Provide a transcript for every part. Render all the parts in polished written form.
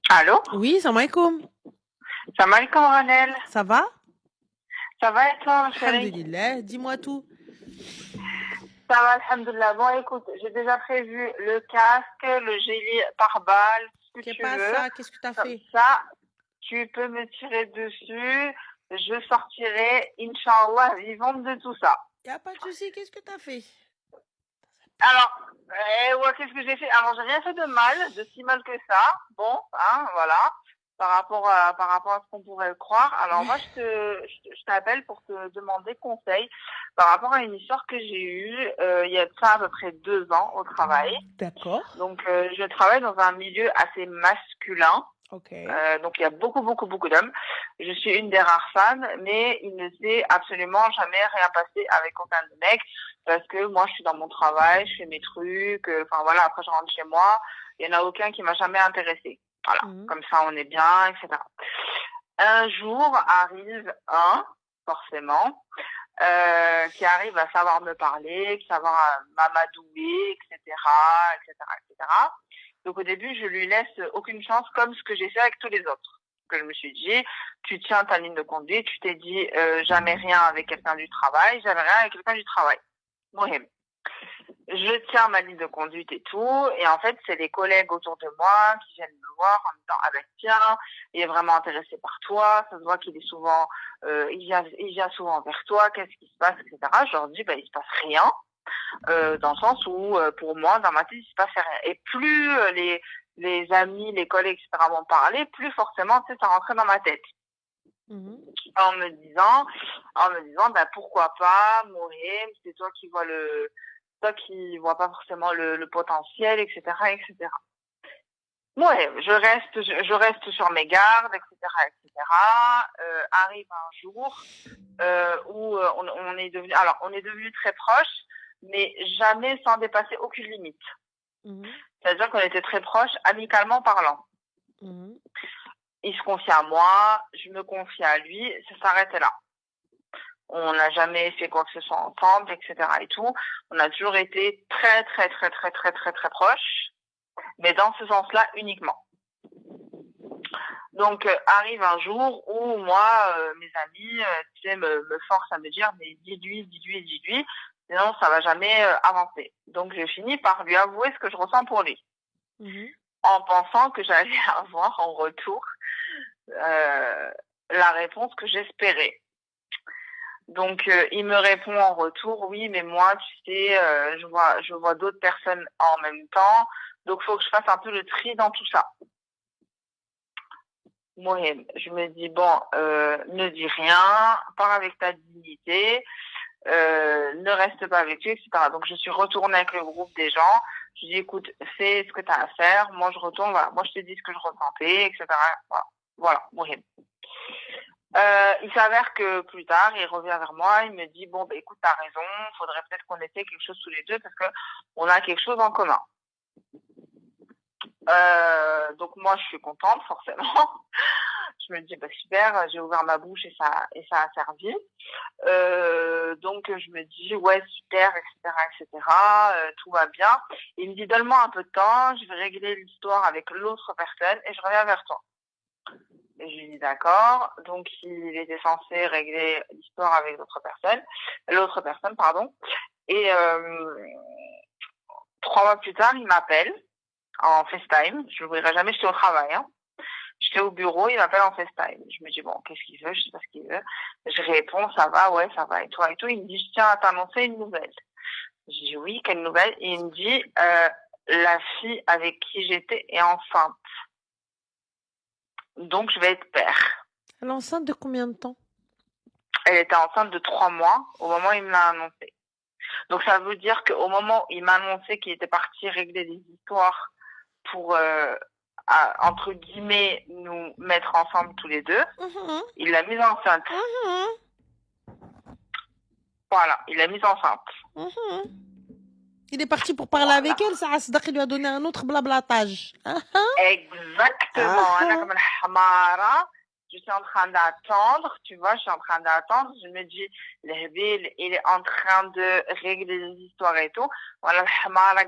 Allô? Oui, salam alaikum. Salam alaikum, Ranel. Ça va? Ça va et toi, ma chérie? Alhamdulillah, dis-moi tout. Ça va, alhamdoulilah. Bon, écoute, j'ai déjà prévu le casque, le gélie pare-balles, ce que Qu'est-ce tu veux. ça? Qu'est-ce que tu as Comme fait? ça, tu peux me tirer dessus. Je sortirai, Inch'Allah, vivante de tout ça. Y a pas de souci, qu'est-ce que tu as fait? Alors, ouais, qu'est-ce que j'ai fait? Alors, j'ai rien fait de mal, de si mal que ça. Bon, hein, voilà. Par rapport à ce qu'on pourrait croire. Alors, moi, je t'appelle pour te demander conseil par rapport à une histoire que j'ai eue, il y a de ça à peu près 2 ans au travail. D'accord. Donc, je travaille dans un milieu assez masculin. Ok. Donc il y a beaucoup, beaucoup, beaucoup d'hommes. Je suis une des rares femmes, mais il ne s'est absolument jamais rien passé avec aucun de mecs parce que moi je suis dans mon travail, je fais mes trucs, enfin voilà, après je rentre chez moi, il y en a aucun qui m'a jamais intéressée. Voilà, Mhm. comme ça on est bien, etc. Un jour arrive un, forcément, qui arrive à savoir me parler, qui savoir m'amadouer, etc., etc., etc. Donc au début, je lui laisse aucune chance, comme ce que j'ai fait avec tous les autres. Que je me suis dit, tu tiens ta ligne de conduite, tu t'es dit jamais rien avec quelqu'un du travail, jamais rien avec quelqu'un du travail. Mohem. Je tiens ma ligne de conduite et tout, et en fait, c'est les collègues autour de moi qui viennent me voir en me disant, ah ben tiens, il est vraiment intéressé par toi, ça se voit qu'il est souvent, il vient souvent vers toi, qu'est-ce qui se passe, etc. Je leur dis, ben il se passe rien, dans le sens où, pour moi, dans ma tête, il se passait rien. Et plus les amis, les collègues, etc. m'en parlaient, plus forcément, tu sais, ça rentrait dans ma tête. Mhm. En me disant, bah, pourquoi pas, mourir, c'est toi qui vois pas forcément le potentiel, etc., etc. Ouais, je reste sur mes gardes, etc., etc. Arrive un jour où on est devenu très proches, mais jamais sans dépasser aucune limite. Mhm. C'est-à-dire qu'on était très proches, amicalement parlant. Mhm. Il se confie à moi, je me confie à lui, ça s'arrêtait là. On n'a jamais fait quoi que ce soit ensemble, etc. et tout. On a toujours été très, très, très, très, très, très, très proches, mais dans ce sens-là uniquement. Donc arrive un jour où moi, mes amis, tu sais, me forcent à me dire, mais dis-lui, dis-lui, dis-lui, sinon ça va jamais avancer. Donc je finis par lui avouer ce que je ressens pour lui, Mhm. en pensant que j'allais avoir en retour euh, la réponse que j'espérais. Donc il me répond en retour, oui, mais moi, tu sais, je vois d'autres personnes en même temps, donc faut que je fasse un peu le tri dans tout ça. Moi, je me dis bon, ne dis rien, pars avec ta dignité, ne reste pas avec lui, etc. Donc je suis retournée avec le groupe des gens. Je dis écoute, fais ce que tu as à faire. Moi je retourne, voilà. Moi je te dis ce que je ressentais, etc. Voilà, voilà, Mohim. Il s'avère que plus tard, il revient vers moi, il me dit bon bah écoute, t'as raison, faudrait peut-être qu'on essaie quelque chose tous les deux parce que on a quelque chose en commun. Donc moi je suis contente forcément. Je me dis bah super, j'ai ouvert ma bouche et ça a servi. Donc je me dis ouais super, etc., etc. Tout va bien. Il me dit donne-moi un peu de temps, je vais régler l'histoire avec l'autre personne et je reviens vers toi. Et je lui dis d'accord. Donc il était censé régler l'histoire avec l'autre personne, pardon. Et 3 mois plus tard, il m'appelle en FaceTime. Je l'ouvrirai jamais, j'étais au travail. Hein. J'étais au bureau, il m'appelle en FaceTime. Je me dis, bon, qu'est-ce qu'il veut? Je sais pas ce qu'il veut. Je réponds, ça va, ouais, ça va. Et toi et tout. Il me dit, je tiens à t'annoncer une nouvelle. Je dis, oui, quelle nouvelle? Et il me dit, la fille avec qui j'étais est enceinte. Donc, je vais être père. Elle est enceinte de combien de temps? Elle était enceinte de 3 mois au moment où il me l'a annoncé. Donc, ça veut dire qu'au moment où il m'a annoncé qu'il était parti régler des histoires pour, entre guillemets, nous mettre ensemble tous les deux, Mhm. il l'a mise enceinte. Mhm. Voilà, il l'a mise enceinte. Mhm. Il est parti pour parler Voilà. avec elle, ça il lui a donné un autre blablatage. Ah ah. Exactement. Ah Anna ah. comme hamara. Je suis en train d'attendre, tu vois, je suis en train d'attendre. Je me dis, l'Hbil, il est en train de régler les histoires et tout. Voilà, le hamara,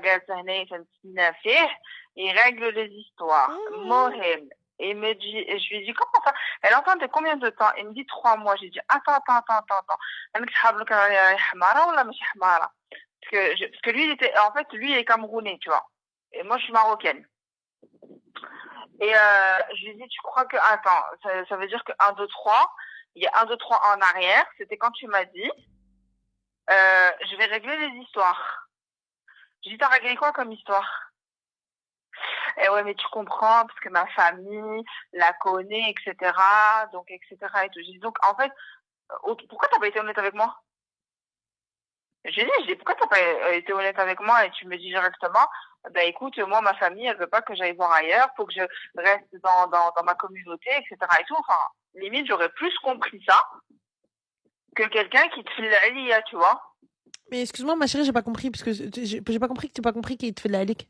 il règle les histoires. Mhm. Mohem. Et il me dit, et je lui dis, comment ça? Elle entend de combien de temps? Il me dit 3 mois. J'ai dit, attends. Parce que lui, en fait, lui, il est camerounais, tu vois. Et moi, je suis marocaine. Et je lui dis, tu crois que, attends, ça veut dire que 1, 2, 3, il y a 1, 2, 3 en arrière, c'était quand tu m'as dit, je vais régler les histoires. Je dis, t'as réglé quoi comme histoire? Et ouais, mais tu comprends, parce que ma famille la connaît, etc. Donc, etc. Et tout. Je dis, donc, en fait, pourquoi t'as pas été honnête avec moi? Je dis, pourquoi t'as pas été honnête avec moi? Et tu me dis directement, bah écoute, moi, ma famille, elle veut pas que j'aille voir ailleurs, faut que je reste dans ma communauté, etc. et tout. Enfin, limite, j'aurais plus compris ça que quelqu'un qui te fait la lia, tu vois. Mais excuse-moi, ma chérie, j'ai pas compris, parce que j'ai pas compris que tu n'as pas compris qu'il te fait de la lique.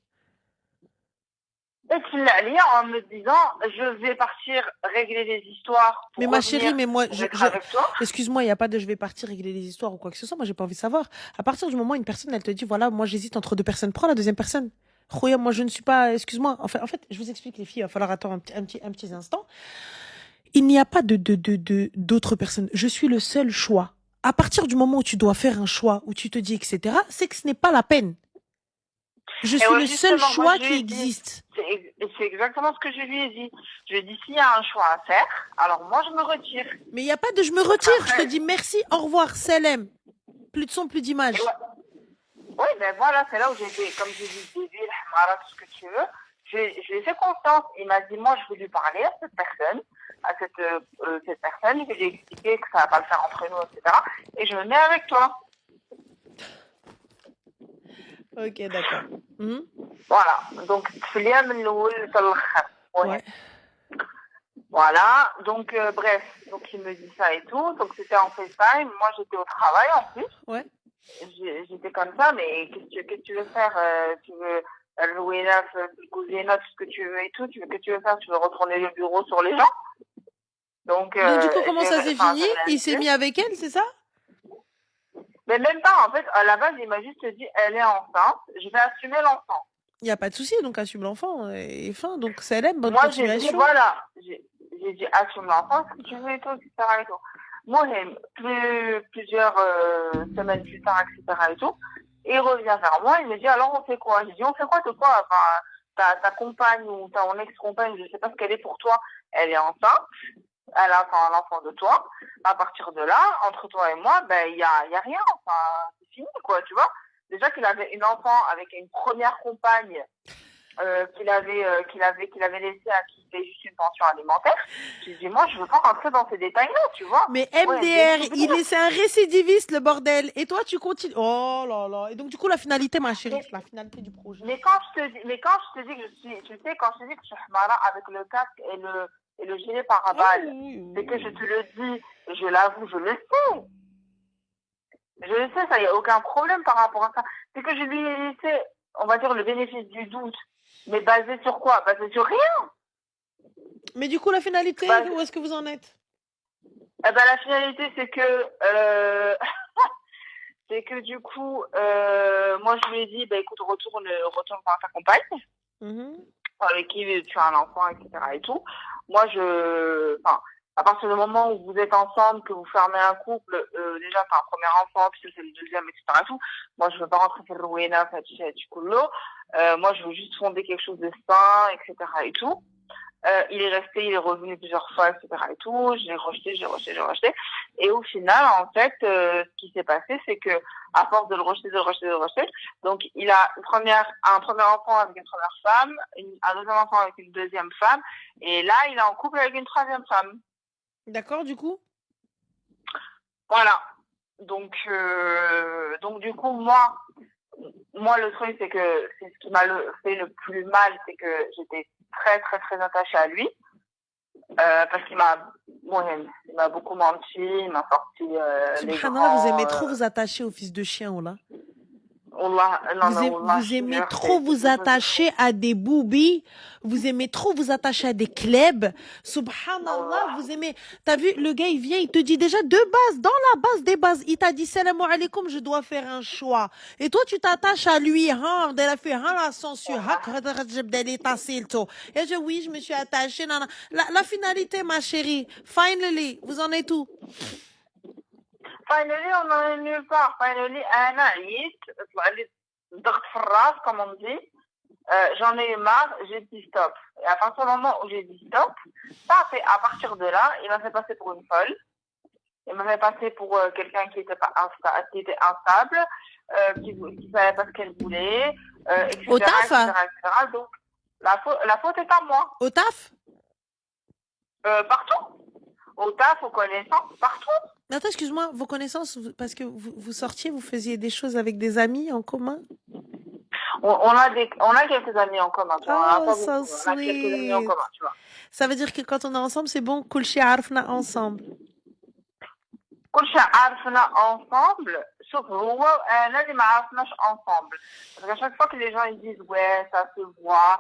Et tu l'as lié en me disant, je vais partir régler les histoires. Mais ma chérie, mais moi, avec toi. Excuse-moi, il n'y a pas de je vais partir régler les histoires ou quoi que ce soit. Moi, j'ai pas envie de savoir. À partir du moment où une personne, elle te dit, voilà, moi, j'hésite entre deux personnes, prends la deuxième personne. Khoya, moi, je ne suis pas, excuse-moi. En fait, je vous explique, les filles, il va falloir attendre un petit instant. Il n'y a pas d'autres personnes. Je suis le seul choix. À partir du moment où tu dois faire un choix, où tu te dis, etc., c'est que ce n'est pas la peine. Je suis le seul choix qui existe. C'est exactement ce que je lui ai dit. Je lui ai dit, s'il y a un choix à faire, alors moi, je me retire. Mais il n'y a pas de je me retire. Après, je te dis merci, au revoir, Selem. Plus de son, plus d'image. Oui, ben voilà, c'est là où j'ai été, comme j'ai dit, tout ce que tu veux. Je lui ai fait confiance. Il m'a dit, moi, je vais lui parler à cette personne, je vais lui expliquer que ça va pas le faire entre nous, etc. Et je me mets avec toi. Ok, d'accord. Voilà, donc, ouais. Voilà, donc, bref, donc il me dit ça et tout. Donc, c'était en FaceTime. Moi, j'étais au travail en plus. Ouais. J'étais comme ça, mais qu'est-ce que tu veux faire? Tu veux louer neuf, couser tout ce que tu veux et tout? Qu'est-ce que tu veux faire? Tu veux retourner le bureau sur les gens? Donc, du coup, comment ça s'est fini? Il s'est mis avec elle, c'est ça? Mais même pas, en fait, à la base, il m'a juste dit, elle est enceinte, je vais assumer l'enfant. Il n'y a pas de souci, donc assume l'enfant et fin. Donc, c'est elle, bonne Moi, continuation. j'ai dit, voilà, j'ai dit, assume l'enfant, ce que tu veux et tout, etc. et tout. Moi, plusieurs semaines plus tard, etc. et tout, et il revient vers moi, il me dit, alors on fait quoi? J'ai dit, on fait quoi de quoi? Enfin, ta compagne ou ton ex-compagne, je sais pas ce qu'elle est pour toi, elle est enceinte, elle a un enfant de toi. À partir de là, entre toi et moi, ben, il y a rien, enfin, c'est fini, quoi, tu vois. Déjà qu'il avait une enfant avec une première compagne, qu'il avait laissé à qui paye juste une pension alimentaire. J'ai dit, moi, je veux pas rentrer dans ces détails-là, tu vois. Mais MDR, c'est un récidiviste, le bordel. Et toi, tu continues. Oh là là. Et donc, du coup, la finalité, ma chérie, la finalité du projet. Mais quand je te dis que je suis, tu sais, quand je te dis que je suis Hmara avec le casque et le gilet pare-balles, c'est que je te le dis, je l'avoue, je le sais. Je le sais, ça, il n'y a aucun problème par rapport à ça. C'est que je lui ai laissé, on va dire, le bénéfice du doute. Mais basé sur quoi? Basé sur rien. Mais du coup, la finalité, où est-ce que vous en êtes? Eh ben, la finalité, c'est que, c'est que du coup, moi, je lui ai dit, bah, écoute, retourne voir ta compagne, avec qui tu as un enfant, etc. et tout. Moi, à partir du moment où vous êtes ensemble, que vous fermez un couple, déjà, t'as un premier enfant, puis c'est le deuxième, etc. et tout. Moi, je veux pas rentrer sur le Rouena, du coulo. Moi, je veux juste fonder quelque chose de sain, etc. et tout. Il est resté, il est revenu plusieurs fois, etc. et tout. Je l'ai rejeté. Et au final, en fait, ce qui s'est passé, c'est que, à force de le rejeter, donc il a un premier enfant avec une première femme, un deuxième enfant avec une deuxième femme, et là, il est en couple avec une troisième femme. D'accord, du coup? Voilà. Donc du coup, moi, le truc, c'est que c'est ce qui m'a fait le plus mal, c'est que j'étais très, très, très attachée à lui. Parce qu'il m'a beaucoup menti, il m'a sorti Subhanallah, vous aimez trop vous attacher au fils de chien, ou là? Wallah, non, non, wallah, Vous je te aimez jure, trop c'est vous quelque chose de fou. attacher à des boobies. Vous aimez trop vous attacher à des clubs. Subhanallah, Wallah. vous aimez. T'as vu, le gars, il vient, il te dit déjà de base, dans la base des bases, il t'a dit salam alaikum, je dois faire un choix. Et toi, tu t'attaches à lui, hein, elle a fait, hein, la censure, hein, Wallah. et je, oui, je me suis attachée, non, non. La finalité, ma chérie, finally, vous en êtes où? Finally, on en est nulle part. Finally, أنا عييت طلع لي ضغط في الراس, comme on dit. J'en ai eu marre, j'ai dit stop. Et à partir du moment où j'ai dit stop, ça a fait, à partir de là, il m'a fait passer pour une folle. Il m'a fait passer pour quelqu'un qui était pas qui était instable, qui savait pas ce qu'elle voulait, Au etc., taf? etc., etc. Donc, la faute est à moi. Au taf? Partout. Au taf, aux connaissances, partout. Attends, excuse-moi, vos connaissances, parce que vous sortiez, vous faisiez des choses avec des amis en commun? On a quelques amis en commun, tu vois. On en a Oh, pas so beaucoup, mais on a quelques amis en sweet. commun, tu vois. Ça veut dire que quand on est ensemble, c'est bon, كل شيء عرفنا ensemble. كل شيء عرفنا ensemble, sauf هو وانا اللي ما عرفناش ensemble. Parce qu'à chaque fois que les gens ils disent ouais, ça se voit,